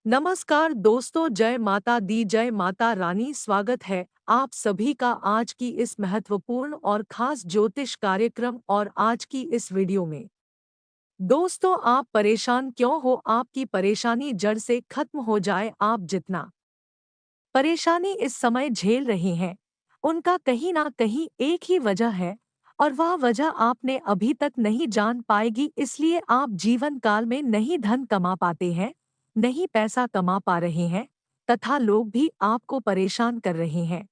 नमस्कार दोस्तों, जय माता दी, जय माता रानी। स्वागत है आप सभी का आज की इस महत्वपूर्ण और खास ज्योतिष कार्यक्रम और आज की इस वीडियो में। दोस्तों, आप परेशान क्यों हो? आपकी परेशानी जड़ से खत्म हो जाए। आप जितना परेशानी इस समय झेल रहे हैं, उनका कहीं ना कहीं एक ही वजह है, और वह वजह आपने अभी तक नहीं जान पाएगी। इसलिए आप जीवन काल में नहीं धन कमा पाते हैं, नहीं पैसा कमा पा रहे हैं, तथा लोग भी आपको परेशान कर रहे हैं।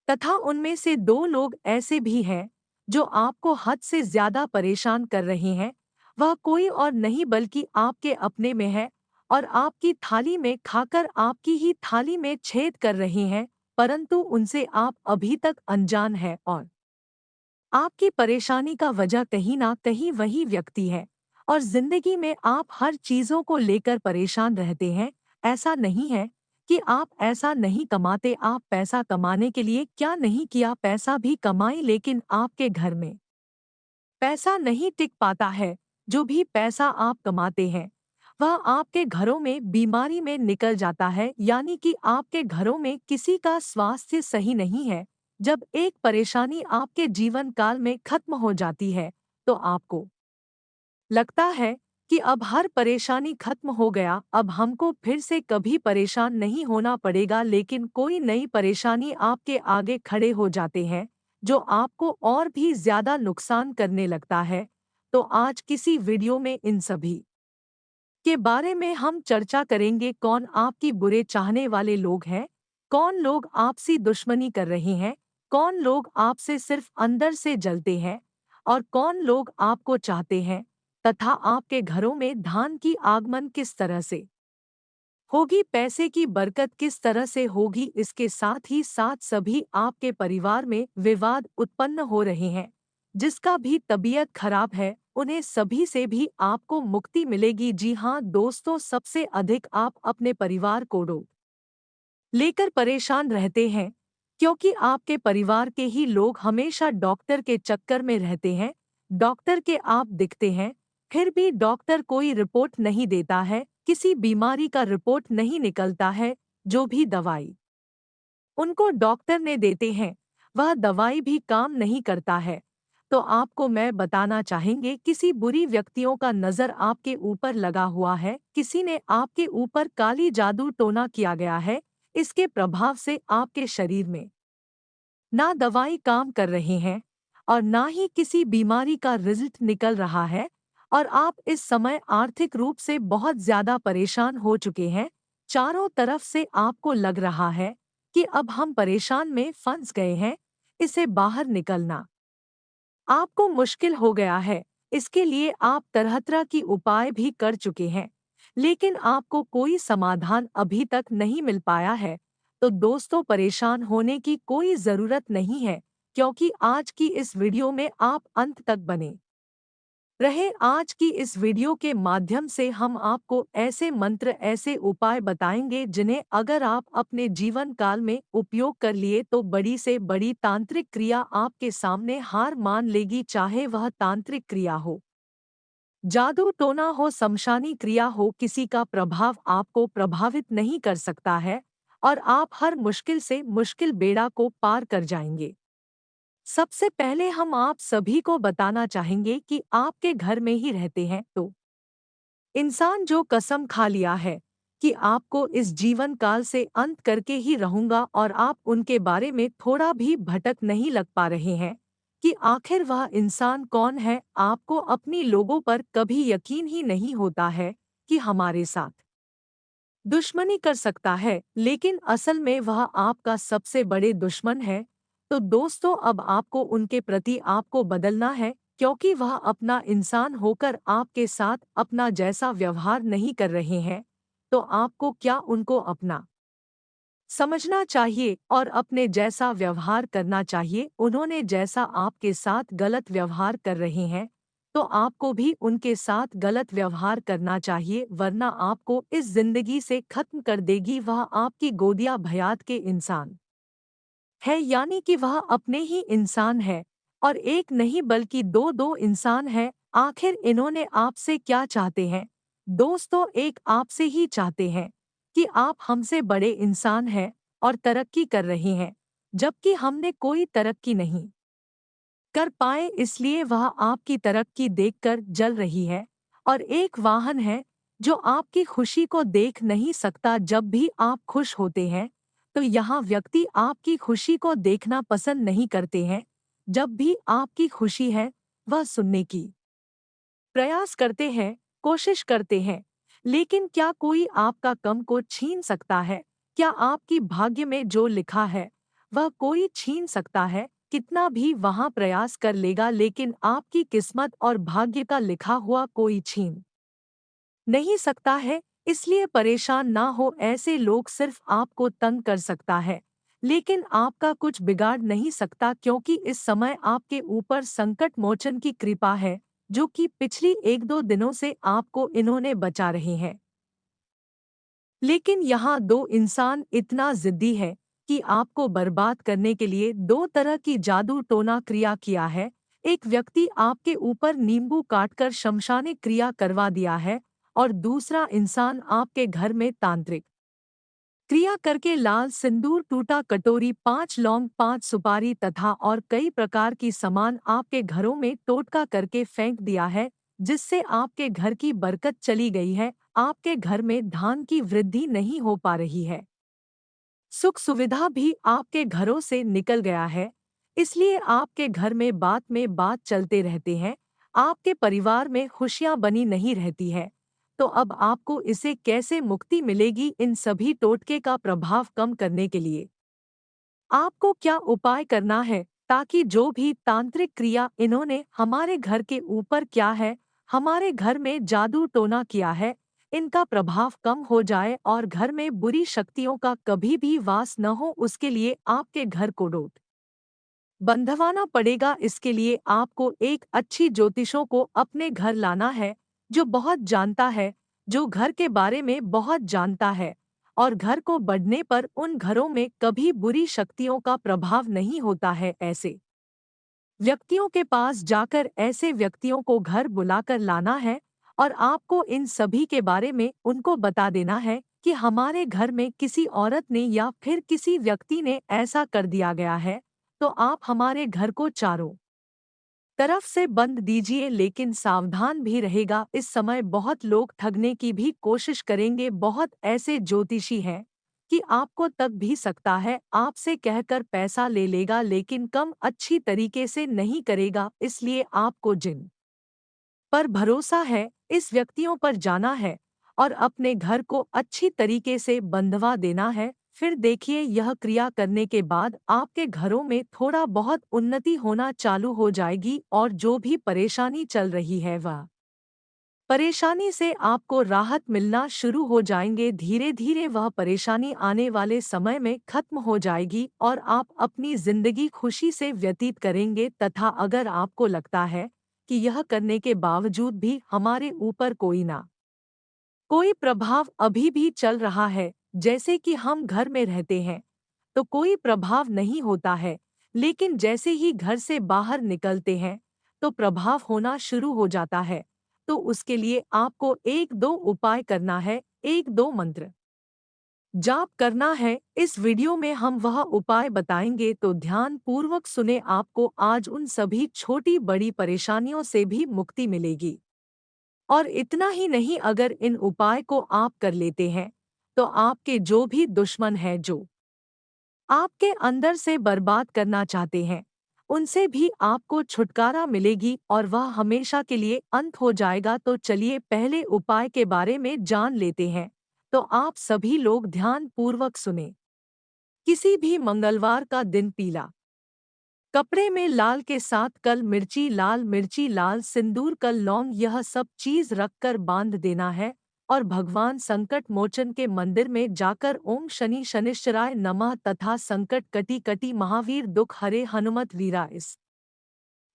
तथा उनमें से दो लोग ऐसे भी हैं जो आपको हद से ज्यादा परेशान कर रहे हैं। वह कोई और नहीं बल्कि आपके अपने में है, और आपकी थाली में खाकर आपकी ही थाली में छेद कर रहे हैं, परंतु उनसे आप अभी तक अनजान हैं। और आपकी परेशानी का वजह कहीं ना कहीं वही व्यक्ति है, और जिंदगी में आप हर चीजों को लेकर परेशान रहते हैं। ऐसा नहीं है कि आप ऐसा नहीं कमाते, आप पैसा कमाने के लिए क्या नहीं किया, पैसा भी कमाई, लेकिन आपके घर में पैसा नहीं टिक पाता है। जो भी पैसा आप कमाते हैं वह आपके घरों में बीमारी में निकल जाता है, यानी कि आपके घरों में किसी का स्वास्थ्य सही नहीं है। जब एक परेशानी आपके जीवन काल में खत्म हो जाती है तो आपको लगता है कि अब हर परेशानी खत्म हो गया, अब हमको फिर से कभी परेशान नहीं होना पड़ेगा। लेकिन कोई नई परेशानी आपके आगे खड़े हो जाते हैं जो आपको और भी ज्यादा नुकसान करने लगता है। तो आज किसी वीडियो में इन सभी के बारे में हम चर्चा करेंगे। कौन आपकी बुरे चाहने वाले लोग हैं, कौन लोग आपसी दुश्मनी कर रहे हैं, कौन लोग आपसे सिर्फ अंदर से जलते हैं, और कौन लोग आपको चाहते हैं, तथा आपके घरों में धान की आगमन किस तरह से होगी, पैसे की बरकत किस तरह से होगी। इसके साथ ही साथ सभी आपके परिवार में विवाद उत्पन्न हो रहे हैं। जिसका भी तबीयत खराब है उन्हें सभी से भी आपको मुक्ति मिलेगी। जी हाँ दोस्तों, सबसे अधिक आप अपने परिवार को लेकर परेशान रहते हैं, क्योंकि आपके परिवार के ही लोग हमेशा डॉक्टर के चक्कर में रहते हैं। डॉक्टर के आप दिखते हैं, फिर भी डॉक्टर कोई रिपोर्ट नहीं देता है, किसी बीमारी का रिपोर्ट नहीं निकलता है। जो भी दवाई उनको डॉक्टर ने देते हैं वह दवाई भी काम नहीं करता है। तो आपको मैं बताना चाहेंगे, किसी बुरी व्यक्तियों का नज़र आपके ऊपर लगा हुआ है, किसी ने आपके ऊपर काली जादू टोना किया गया है। इसके प्रभाव से आपके शरीर में ना दवाई काम कर रहे हैं, और ना ही किसी बीमारी का रिजल्ट निकल रहा है, और आप इस समय आर्थिक रूप से बहुत ज्यादा परेशान हो चुके हैं। चारों तरफ से आपको लग रहा है कि अब हम परेशान में फंस गए हैं, इसे बाहर निकलना आपको मुश्किल हो गया है। इसके लिए आप तरह तरह की उपाय भी कर चुके हैं, लेकिन आपको कोई समाधान अभी तक नहीं मिल पाया है। तो दोस्तों, परेशान होने की कोई ज़रूरत नहीं है, क्योंकि आज की इस वीडियो में आप अंत तक बने रहे। आज की इस वीडियो के माध्यम से हम आपको ऐसे मंत्र, ऐसे उपाय बताएंगे जिन्हें अगर आप अपने जीवन काल में उपयोग कर लिए तो बड़ी से बड़ी तांत्रिक क्रिया आपके सामने हार मान लेगी। चाहे वह तांत्रिक क्रिया हो, जादू टोना हो, शमशानी क्रिया हो, किसी का प्रभाव आपको प्रभावित नहीं कर सकता है, और आप हर मुश्किल से मुश्किल बेड़ा को पार कर जाएंगे। सबसे पहले हम आप सभी को बताना चाहेंगे कि आपके घर में ही रहते हैं तो इंसान जो कसम खा लिया है कि आपको इस जीवन काल से अंत करके ही रहूंगा, और आप उनके बारे में थोड़ा भी भटक नहीं लग पा रहे हैं कि आखिर वह इंसान कौन है। आपको अपनी लोगों पर कभी यकीन ही नहीं होता है कि हमारे साथ दुश्मनी कर सकता है, लेकिन असल में वह आपका सबसे बड़े दुश्मन है। तो दोस्तों, अब आपको उनके प्रति आपको बदलना है, क्योंकि वह अपना इंसान होकर आपके साथ अपना जैसा व्यवहार नहीं कर रहे हैं। तो आपको क्या उनको अपना समझना चाहिए और अपने जैसा व्यवहार करना चाहिए। उन्होंने जैसा आपके साथ गलत व्यवहार कर रहे हैं, तो आपको भी उनके साथ गलत व्यवहार करना चाहिए, वरना आपको इस जिंदगी से खत्म कर देगी। वह आपकी गोदिया भयात के इंसान है, यानी कि वह अपने ही इंसान है, और एक नहीं बल्कि दो दो इंसान है। आखिर इन्होंने आपसे क्या चाहते हैं? दोस्तों एक आपसे ही चाहते हैं कि आप हमसे बड़े इंसान हैं और तरक्की कर रहे हैं, जबकि हमने कोई तरक्की नहीं कर पाए, इसलिए वह आपकी तरक्की देखकर जल रही है। और एक वाहन है जो आपकी खुशी को देख नहीं सकता। जब भी आप खुश होते हैं तो यहाँ व्यक्ति आपकी खुशी को देखना पसंद नहीं करते हैं। जब भी आपकी खुशी है वह सुनने की प्रयास करते हैं, कोशिश करते हैं, लेकिन क्या कोई आपका कम को छीन सकता है? क्या आपकी भाग्य में जो लिखा है वह कोई छीन सकता है? कितना भी वहाँ प्रयास कर लेगा, लेकिन आपकी किस्मत और भाग्य का लिखा हुआ कोई छीन नहीं सकता है। इसलिए परेशान ना हो, ऐसे लोग सिर्फ आपको तंग कर सकता है, लेकिन आपका कुछ बिगाड़ नहीं सकता, क्योंकि इस समय आपके ऊपर संकट मोचन की कृपा है, जो कि पिछली 1-2 दिनों से आपको इन्होंने बचा रहे हैं। लेकिन यहाँ दो इंसान इतना जिद्दी है कि आपको बर्बाद करने के लिए दो तरह की जादू टोना क्रिया किया है। एक व्यक्ति आपके ऊपर नींबू काटकर शमशानिक क्रिया करवा दिया है और दूसरा इंसान आपके घर में तांत्रिक क्रिया करके लाल सिंदूर, टूटा कटोरी, 5 लौंग, 5 सुपारी तथा और कई प्रकार की सामान आपके घरों में टोटका करके फेंक दिया है, जिससे आपके घर की बरकत चली गई है। आपके घर में धान की वृद्धि नहीं हो पा रही है, सुख सुविधा भी आपके घरों से निकल गया है, इसलिए आपके घर में बात चलते रहते हैं। आपके परिवार में खुशियां बनी नहीं रहती है। तो अब आपको इसे कैसे मुक्ति मिलेगी? इन सभी टोटके का प्रभाव कम करने के लिए आपको क्या उपाय करना है, ताकि जो भी तांत्रिक क्रिया इन्होंने हमारे घर के ऊपर किया है, हमारे घर में जादू टोना किया है, इनका प्रभाव कम हो जाए और घर में बुरी शक्तियों का कभी भी वास न हो। उसके लिए आपके घर को डोट बंधवाना पड़ेगा। इसके लिए आपको एक अच्छी ज्योतिषों को अपने घर लाना है, जो बहुत जानता है, जो घर के बारे में बहुत जानता है, और घर को बढ़ने पर उन घरों में कभी बुरी शक्तियों का प्रभाव नहीं होता है। ऐसे व्यक्तियों के पास जाकर ऐसे व्यक्तियों को घर बुलाकर लाना है और आपको इन सभी के बारे में उनको बता देना है कि हमारे घर में किसी औरत ने या फिर किसी व्यक्ति ने ऐसा कर दिया गया है, तो आप हमारे घर को चारों तरफ से बंद दीजिए। लेकिन सावधान भी रहेगा, इस समय बहुत लोग ठगने की भी कोशिश करेंगे। बहुत ऐसे ज्योतिषी हैं कि आपको तक भी सकता है, आपसे कहकर पैसा ले लेगा, लेकिन कम अच्छी तरीके से नहीं करेगा। इसलिए आपको जिन पर भरोसा है, इस व्यक्तियों पर जाना है और अपने घर को अच्छी तरीके से बंधवा देना है। फिर देखिए, यह क्रिया करने के बाद आपके घरों में थोड़ा बहुत उन्नति होना चालू हो जाएगी और जो भी परेशानी चल रही है वह परेशानी से आपको राहत मिलना शुरू हो जाएंगे। धीरे धीरे वह परेशानी आने वाले समय में खत्म हो जाएगी और आप अपनी जिंदगी खुशी से व्यतीत करेंगे। तथा अगर आपको लगता है कि यह करने के बावजूद भी हमारे ऊपर कोई ना कोई प्रभाव अभी भी चल रहा है, जैसे कि हम घर में रहते हैं तो कोई प्रभाव नहीं होता है, लेकिन जैसे ही घर से बाहर निकलते हैं तो प्रभाव होना शुरू हो जाता है, तो उसके लिए आपको 1-2 उपाय करना है, 1-2 मंत्र जाप करना है। इस वीडियो में हम वह उपाय बताएंगे, तो ध्यान पूर्वक सुने। आपको आज उन सभी छोटी बड़ी परेशानियों से भी मुक्ति मिलेगी। और इतना ही नहीं, अगर इन उपाय को आप कर लेते हैं तो आपके जो भी दुश्मन हैं, जो आपके अंदर से बर्बाद करना चाहते हैं, उनसे भी आपको छुटकारा मिलेगी और वह हमेशा के लिए अंत हो जाएगा। तो चलिए पहले उपाय के बारे में जान लेते हैं। तो आप सभी लोग ध्यान पूर्वक सुने। किसी भी मंगलवार का दिन पीला कपड़े में लाल के साथ कल मिर्ची, लाल मिर्ची, लाल सिंदूर, कल लौंग, यह सब चीज रखकर बांध देना है और भगवान संकट मोचन के मंदिर में जाकर ओम शनि शनिश्चराय नमः तथा संकट कटी कटी महावीर दुख हरे हनुमत वीरा इस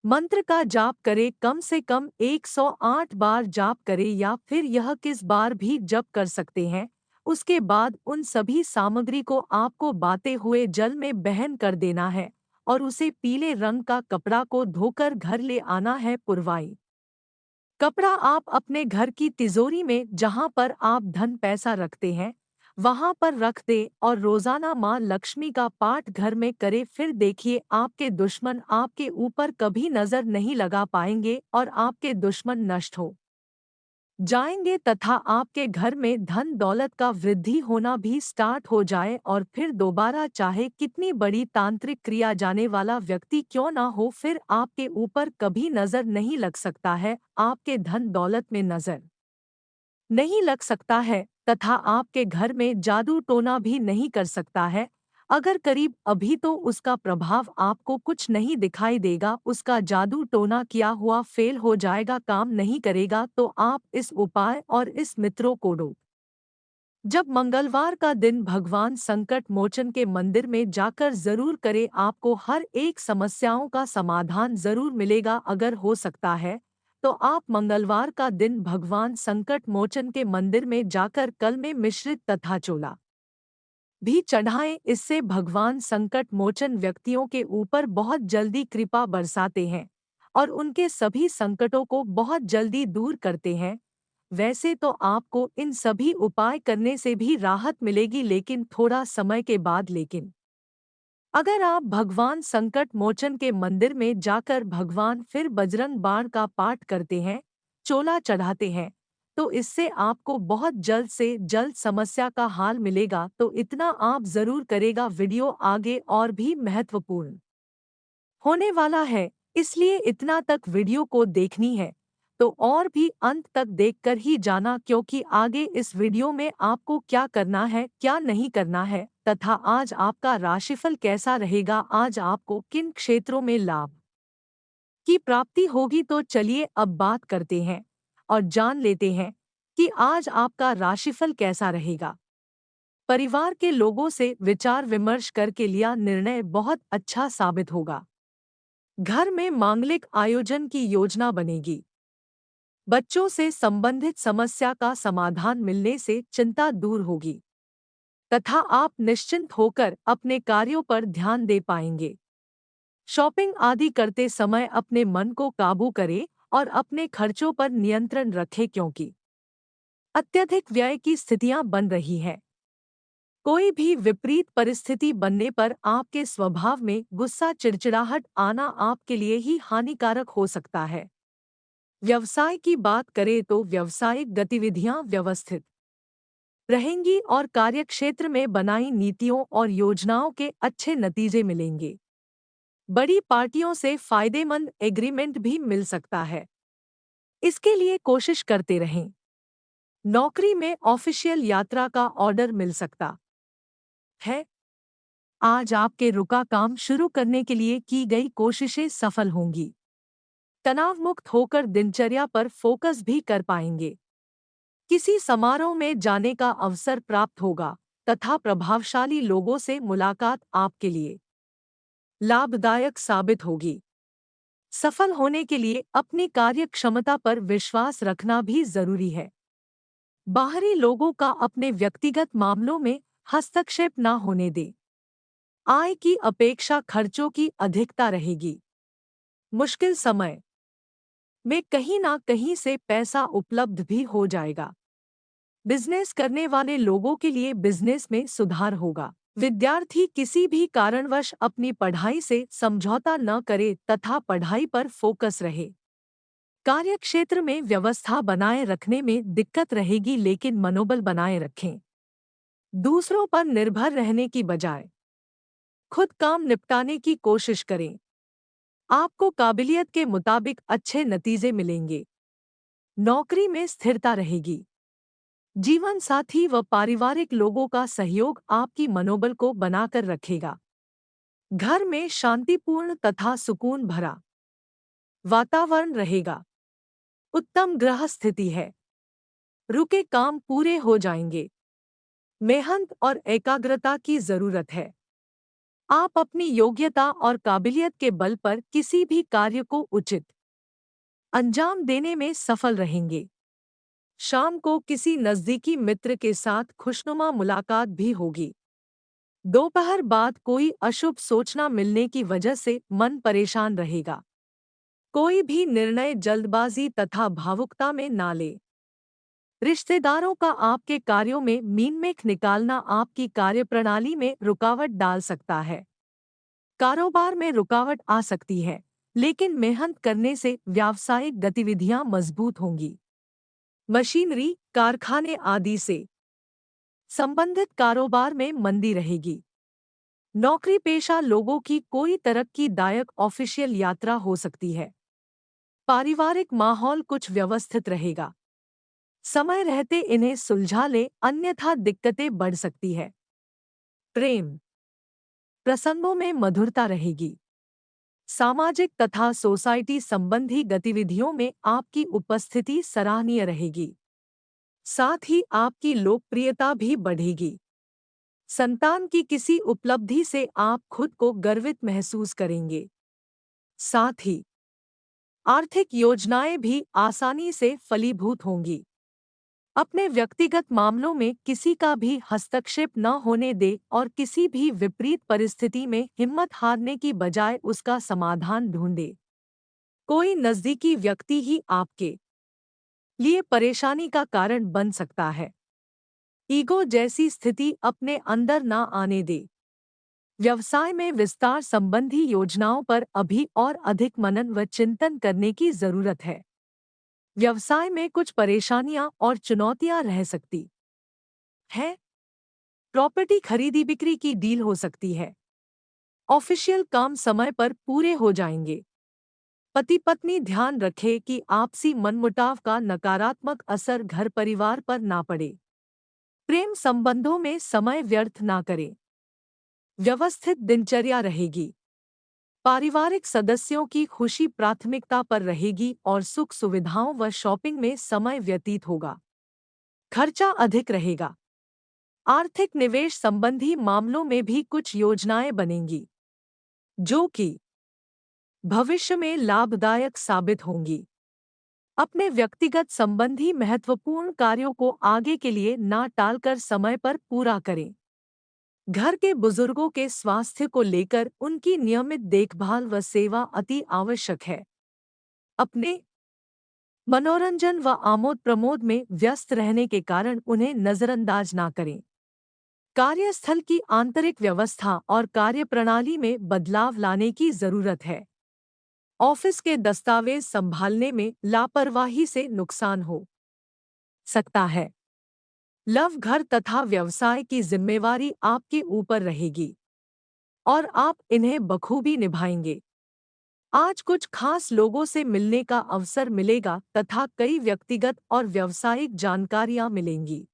मंत्र का जाप करे। कम से कम 108 बार जाप करे, या फिर यह किस बार भी जप कर सकते हैं। उसके बाद उन सभी सामग्री को आपको बाते हुए जल में बहन कर देना है और उसे पीले रंग का कपड़ा को धोकर घर ले आना है। पुरवाई कपड़ा आप अपने घर की तिजोरी में जहां पर आप धन पैसा रखते हैं वहां पर रख दे और रोजाना माँ लक्ष्मी का पाठ घर में करे। फिर देखिए आपके दुश्मन आपके ऊपर कभी नजर नहीं लगा पाएंगे और आपके दुश्मन नष्ट हो जाएंगे तथा आपके घर में धन दौलत का वृद्धि होना भी स्टार्ट हो जाए। और फिर दोबारा चाहे कितनी बड़ी तांत्रिक क्रिया जाने वाला व्यक्ति क्यों ना हो, फिर आपके ऊपर कभी नजर नहीं लग सकता है, आपके धन दौलत में नजर नहीं लग सकता है तथा आपके घर में जादू टोना भी नहीं कर सकता है। अगर करीब अभी तो उसका प्रभाव आपको कुछ नहीं दिखाई देगा, उसका जादू टोना किया हुआ फेल हो जाएगा, काम नहीं करेगा। तो आप इस उपाय और इस मित्रों को डो जब मंगलवार का दिन भगवान संकट मोचन के मंदिर में जाकर जरूर करें, आपको हर एक समस्याओं का समाधान जरूर मिलेगा। अगर हो सकता है तो आप मंगलवार का दिन भगवान संकट मोचन के मंदिर में जाकर कल में मिश्रित तथा चोला भी चढ़ाएं। इससे भगवान संकट मोचन व्यक्तियों के ऊपर बहुत जल्दी कृपा बरसाते हैं और उनके सभी संकटों को बहुत जल्दी दूर करते हैं। वैसे तो आपको इन सभी उपाय करने से भी राहत मिलेगी, लेकिन थोड़ा समय के बाद। लेकिन अगर आप भगवान संकट मोचन के मंदिर में जाकर भगवान फिर बजरंग बाण का पाठ करते हैं, चोला चढ़ाते हैं, तो इससे आपको बहुत जल्द से जल्द समस्या का हाल मिलेगा। तो इतना आप जरूर करेगा। वीडियो आगे और भी महत्वपूर्ण होने वाला है, इसलिए इतना तक वीडियो को देखनी है तो और भी अंत तक देखकर ही जाना, क्योंकि आगे इस वीडियो में आपको क्या करना है क्या नहीं करना है तथा आज आपका राशिफल कैसा रहेगा, आज आपको किन क्षेत्रों में लाभ की प्राप्ति होगी। तो चलिए अब बात करते हैं और जान लेते हैं कि आज आपका राशिफल कैसा रहेगा। परिवार के लोगों से विचार विमर्श करके लिया निर्णय बहुत अच्छा साबित होगा। घर में मांगलिक आयोजन की योजना बनेगी। बच्चों से संबंधित समस्या का समाधान मिलने से चिंता दूर होगी तथा आप निश्चिंत होकर अपने कार्यों पर ध्यान दे पाएंगे। शॉपिंग आदि करते समय अपने मन को काबू करें और अपने खर्चों पर नियंत्रण रखें, क्योंकि अत्यधिक व्यय की स्थितियां बन रही है। कोई भी विपरीत परिस्थिति बनने पर आपके स्वभाव में गुस्सा चिड़चिड़ाहट आना आपके लिए ही हानिकारक हो सकता है। व्यवसाय की बात करें तो व्यावसायिक गतिविधियां व्यवस्थित रहेंगी और कार्यक्षेत्र में बनाई नीतियों और योजनाओं के अच्छे नतीजे मिलेंगे। बड़ी पार्टियों से फायदेमंद एग्रीमेंट भी मिल सकता है, इसके लिए कोशिश करते रहें। नौकरी में ऑफिशियल यात्रा का ऑर्डर मिल सकता है। आज आपके रुका काम शुरू करने के लिए की गई कोशिशें सफल होंगी। तनाव मुक्त होकर दिनचर्या पर फोकस भी कर पाएंगे। किसी समारोह में जाने का अवसर प्राप्त होगा तथा प्रभावशाली लोगों से मुलाकात आपके लिए लाभदायक साबित होगी। सफल होने के लिए अपनी कार्य क्षमता पर विश्वास रखना भी जरूरी है। बाहरी लोगों का अपने व्यक्तिगत मामलों में हस्तक्षेप न होने दें। आय की अपेक्षा खर्चों की अधिकता रहेगी। मुश्किल समय में कहीं ना कहीं से पैसा उपलब्ध भी हो जाएगा। बिजनेस करने वाले लोगों के लिए बिजनेस में सुधार होगा। विद्यार्थी किसी भी कारणवश अपनी पढ़ाई से समझौता न करे तथा पढ़ाई पर फोकस रहे। कार्यक्षेत्र में व्यवस्था बनाए रखने में दिक्कत रहेगी, लेकिन मनोबल बनाए रखें। दूसरों पर निर्भर रहने की बजाय खुद काम निपटाने की कोशिश करें। आपको काबिलियत के मुताबिक अच्छे नतीजे मिलेंगे। नौकरी में स्थिरता रहेगी। जीवन साथी व पारिवारिक लोगों का सहयोग आपकी मनोबल को बनाकर रखेगा। घर में शांतिपूर्ण तथा सुकून भरा वातावरण रहेगा। उत्तम ग्रह स्थिति है। रुके काम पूरे हो जाएंगे। मेहनत और एकाग्रता की जरूरत है। आप अपनी योग्यता और काबिलियत के बल पर किसी भी कार्य को उचित अंजाम देने में सफल रहेंगे। शाम को किसी नजदीकी मित्र के साथ खुशनुमा मुलाकात भी होगी। दोपहर बाद कोई अशुभ सोचना मिलने की वजह से मन परेशान रहेगा। कोई भी निर्णय जल्दबाजी तथा भावुकता में ना ले। रिश्तेदारों का आपके कार्यों में मीनमेख निकालना आपकी कार्यप्रणाली में रुकावट डाल सकता है। कारोबार में रुकावट आ सकती है, लेकिन मेहनत करने से व्यावसायिक गतिविधियां मजबूत होंगी। मशीनरी, कारखाने आदि से संबंधित कारोबार में मंदी रहेगी। नौकरी पेशा लोगों की कोई तरक्कीदायक ऑफिशियल यात्रा हो सकती है। पारिवारिक माहौल कुछ व्यवस्थित रहेगा। समय रहते इन्हें सुलझा ले, अन्यथा दिक्कतें बढ़ सकती है। प्रेम प्रसंगों में मधुरता रहेगी। सामाजिक तथा सोसाइटी संबंधी गतिविधियों में आपकी उपस्थिति सराहनीय रहेगी। साथ ही आपकी लोकप्रियता भी बढ़ेगी। संतान की किसी उपलब्धि से आप खुद को गर्वित महसूस करेंगे। साथ ही आर्थिक योजनाएं भी आसानी से फलीभूत होंगी। अपने व्यक्तिगत मामलों में किसी का भी हस्तक्षेप न होने दे और किसी भी विपरीत परिस्थिति में हिम्मत हारने की बजाय उसका समाधान ढूंढे। कोई नज़दीकी व्यक्ति ही आपके लिए परेशानी का कारण बन सकता है। ईगो जैसी स्थिति अपने अंदर ना आने दे। व्यवसाय में विस्तार संबंधी योजनाओं पर अभी और अधिक मनन व चिंतन करने की जरूरत है। व्यवसाय में कुछ परेशानियां और चुनौतियां रह सकती हैं। प्रॉपर्टी खरीदी बिक्री की डील हो सकती है। ऑफिशियल काम समय पर पूरे हो जाएंगे। पति पत्नी ध्यान रखें कि आपसी मनमुटाव का नकारात्मक असर घर परिवार पर ना पड़े। प्रेम संबंधों में समय व्यर्थ ना करें। व्यवस्थित दिनचर्या रहेगी। पारिवारिक सदस्यों की खुशी प्राथमिकता पर रहेगी और सुख सुविधाओं व शॉपिंग में समय व्यतीत होगा। खर्चा अधिक रहेगा। आर्थिक निवेश संबंधी मामलों में भी कुछ योजनाएं बनेंगी, जो कि भविष्य में लाभदायक साबित होंगी। अपने व्यक्तिगत संबंधी महत्वपूर्ण कार्यों को आगे के लिए ना टालकर समय पर पूरा करें। घर के बुजुर्गों के स्वास्थ्य को लेकर उनकी नियमित देखभाल व सेवा अति आवश्यक है। अपने मनोरंजन व आमोद प्रमोद में व्यस्त रहने के कारण उन्हें नजरअंदाज ना करें। कार्यस्थल की आंतरिक व्यवस्था और कार्यप्रणाली में बदलाव लाने की जरूरत है। ऑफिस के दस्तावेज संभालने में लापरवाही से नुकसान हो सकता है। लव घर तथा व्यवसाय की जिम्मेवारी आपके ऊपर रहेगी और आप इन्हें बखूबी निभाएंगे। आज कुछ खास लोगों से मिलने का अवसर मिलेगा तथा कई व्यक्तिगत और व्यावसायिक जानकारियां मिलेंगी,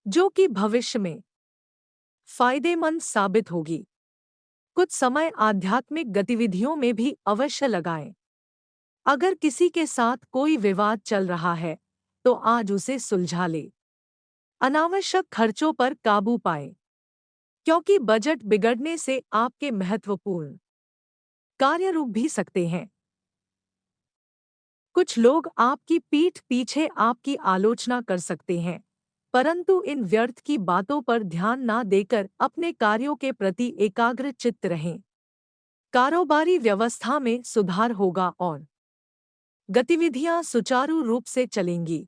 जो कि भविष्य में फायदेमंद साबित होगी। कुछ समय आध्यात्मिक गतिविधियों में भी अवश्य लगाएं। अगर किसी के साथ कोई विवाद चल रहा है तो आज उसे सुलझा ले। अनावश्यक खर्चों पर काबू पाएं, क्योंकि बजट बिगड़ने से आपके महत्वपूर्ण कार्य रुक भी सकते हैं। कुछ लोग आपकी पीठ पीछे आपकी आलोचना कर सकते हैं, परंतु इन व्यर्थ की बातों पर ध्यान ना देकर अपने कार्यों के प्रति एकाग्र चित्त रहें। कारोबारी व्यवस्था में सुधार होगा और गतिविधियां सुचारू रूप से चलेंगी।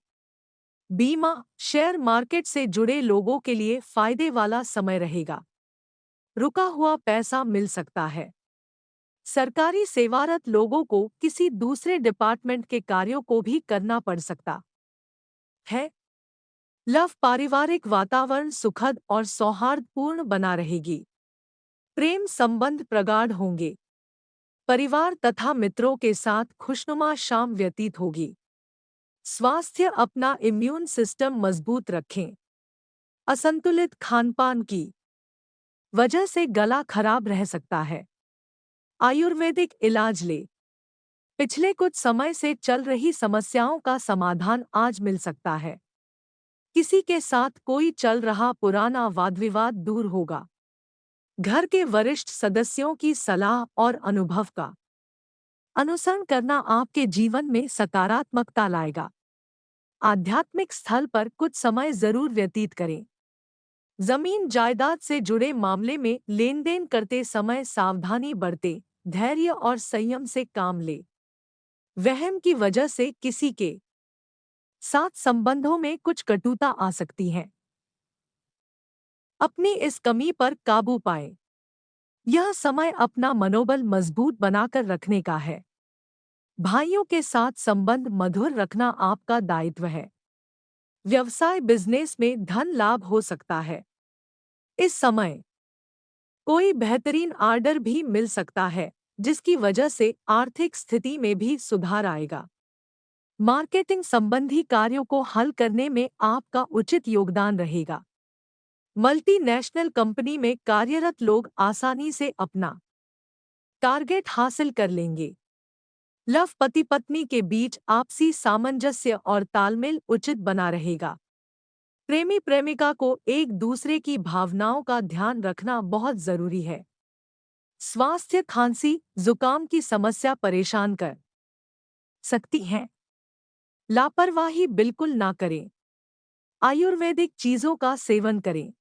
बीमा, शेयर मार्केट से जुड़े लोगों के लिए फायदे वाला समय रहेगा। रुका हुआ पैसा मिल सकता है। सरकारी सेवारत लोगों को किसी दूसरे डिपार्टमेंट के कार्यों को भी करना पड़ सकता है। लव पारिवारिक वातावरण सुखद और सौहार्दपूर्ण बना रहेगी। प्रेम संबंध प्रगाढ़ होंगे। परिवार तथा मित्रों के साथ खुशनुमा शाम व्यतीत होगी। स्वास्थ्य, अपना इम्यून सिस्टम मजबूत रखें। असंतुलित खानपान की वजह से गला खराब रह सकता है। आयुर्वेदिक इलाज ले। पिछले कुछ समय से चल रही समस्याओं का समाधान आज मिल सकता है। किसी के साथ कोई चल रहा पुराना वादविवाद दूर होगा। घर के वरिष्ठ सदस्यों की सलाह और अनुभव का अनुसरण करना आपके जीवन में सकारात्मकता लाएगा। आध्यात्मिक स्थल पर कुछ समय जरूर व्यतीत करें। जमीन जायदाद से जुड़े मामले में लेन देन करते समय सावधानी बरतें, धैर्य और संयम से काम लें। वहम की वजह से किसी के साथ संबंधों में कुछ कटुता आ सकती है। अपनी इस कमी पर काबू पाएं। यह समय अपना मनोबल मजबूत बनाकर रखने का है। भाइयों के साथ संबंध मधुर रखना आपका दायित्व है। व्यवसाय बिजनेस में धन लाभ हो सकता है। इस समय कोई बेहतरीन आर्डर भी मिल सकता है, जिसकी वजह से आर्थिक स्थिति में भी सुधार आएगा। मार्केटिंग संबंधी कार्यों को हल करने में आपका उचित योगदान रहेगा। मल्टीनेशनल कंपनी में कार्यरत लोग आसानी से अपना टारगेट हासिल कर लेंगे। लव पति पत्नी के बीच आपसी सामंजस्य और तालमेल उचित बना रहेगा। प्रेमी प्रेमिका को एक दूसरे की भावनाओं का ध्यान रखना बहुत जरूरी है। स्वास्थ्य खांसी जुकाम की समस्या परेशान कर सकती है। लापरवाही बिल्कुल ना करें। आयुर्वेदिक चीजों का सेवन करें।